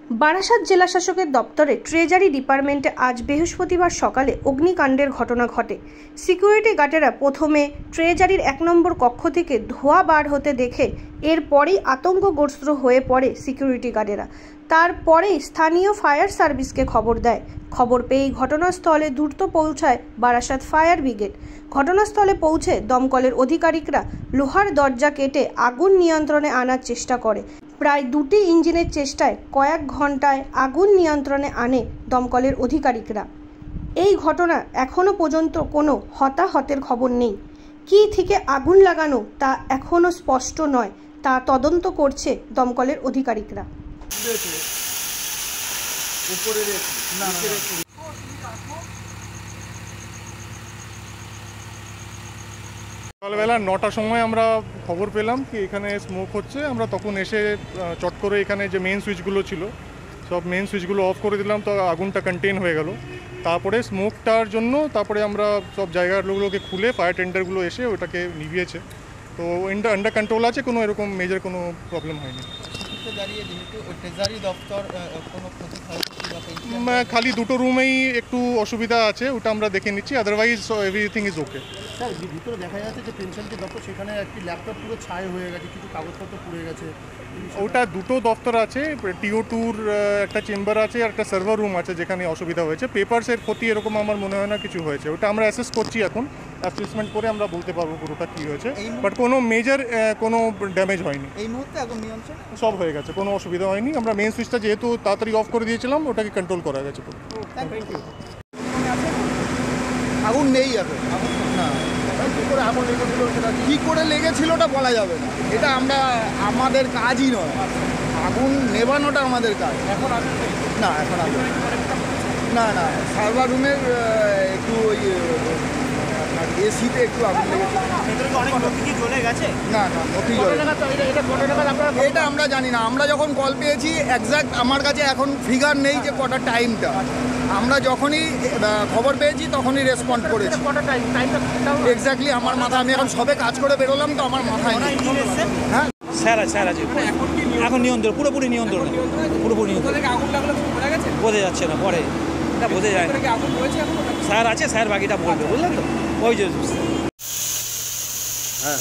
বারাসাত জেলা শাসকের দপ্তরে ট্রেজারি ডিপার্টমেন্টে আজ বৃহস্পতিবার সকালে অগ্নিকাণ্ডের ঘটনা ঘটে। সিকিউরিটি গার্ডেরা প্রথমে ট্রেজারির ১ নম্বর কক্ষ থেকে ধোঁয়া বার হতে দেখে এরপরেই আতঙ্কগ্রস্ত হয়ে পড়ে সিকিউরিটি গার্ডেরা। তারপরেই স্থানীয় ফায়ার সার্ভিসকে খবর দেয়। খবর পেয়েই ঘটনাস্থলে দ্রুত পৌঁছায় বারাসাত ফায়ার ব্রিগেড। ঘটনাস্থলে পৌঁছে দমকলের আধিকারিকরা লোহার দরজা কেটে আগুন নিয়ন্ত্রণে আনার চেষ্টা করে। প্রায় ২টি ইঞ্জিনের চেষ্টায় কয়েক ঘন্টায় আগুন নিয়ন্ত্রণে আনে দমকলের আধিকারিকরা। এই ঘটনা এখনও পর্যন্ত কোনো হতাহতের খবর নেই। কী থেকে আগুন লাগানো তা এখনও স্পষ্ট নয়, তা তদন্ত করছে দমকলের আধিকারিকরা। সকালবেলা ৯টার সময় আমরা খবর পেলাম কি এখানে স্মোক হচ্ছে। আমরা তখন এসে চট করে এখানে যে মেন সুইচগুলো ছিল সব মেন সুইচগুলো অফ করে দিলাম, তো আগুনটা কন্টেন হয়ে গেল। তারপরে স্মোকটার জন্য তারপরে আমরা সব জায়গার লোকগুলোকে খুলে ফায়ার টেন্ডারগুলো এসে ওটাকে নিভিয়েছে। তো আন্ডার কন্ট্রোল আছে, কোনো এরকম মেজর কোনো প্রবলেম হয়নি। খালি দুটো রুমেই একটু অসুবিধা আছে, ওটা আমরা দেখে নিচ্ছি, otherwise everything is okay. Sir, ভিতরে দেখা যাচ্ছে যে পেনশনটি দপ্তর, সেখানে একটি ল্যাপটপ পুরো ছাই হয়ে গেছে, কিছু কাগজপত্র পুড়ে গেছে। ওটা দুটো দপ্তর আছে, TO2-র একটা চেম্বার আছে আর একটা সার্ভার রুম আছে যেখানে অসুবিধা হয়েছে। পেপারসের ক্ষতি এরকম আমার মনে হয় না কিছু হয়েছে, ওটা আমরা অ্যাসেস করছি এখন। অ্যাসেসমেন্ট করে আমরা বলতে পারবো পুরোটা কী হয়েছে, বাট কোনো মেজর কোনো ড্যামেজ হয়নি। এই মুহূর্তে আগুন নিয়ন্ত্রণ সব হয়ে গেছে, কোনো অসুবিধা হয়নি। আমরা মেন সুইচটা যেহেতু তাড়াতাড়ি অফ করে দিয়েছিলাম, ওটাকে কন্ট্রোল করা গেছে পুরো। Thank you. আগুন নেই এখন, আগুন না। কী করে আগুন লেগেছিল, সেটা কী করে লেগেছিল ওটা বলা যাবে না, এটা আমাদের কাজই নয়। আগুন নেভানোটা আমাদের কাজ। এখন আগুন না, এখন আগুন না, সার্ভার রুমের একটু ওই এসিতে একটু আগুন লেগেছে। না, নথি জ্বলে। এটা আমরা জানি না। আমরা যখন কল পেয়েছি, এক্স্যাক্ট আমার কাছে এখন ফিগার নেই যে কটা টাইমটা। আমরা যখনই খবর পেয়েছি তখনই রেসপন্ড করেছি। এক্স্যাক্টলি আমার মাথা, আমি এখন সবে কাজ করে বেরোলাম, তো আমার মাথায় নেই। হ্যাঁ স্যার আছে এখন নিয়ন্ত্রণ, পুরোপুরি নিয়ন্ত্রণ, পুরোপুরি নিয়ন্ত্রণ। বোঝা যাচ্ছে না, পরে এটা বোঝা যায় না। স্যার আছে, স্যার বাকিটা বলবে, বুঝলেন তো? ওই যে হ্যাঁ।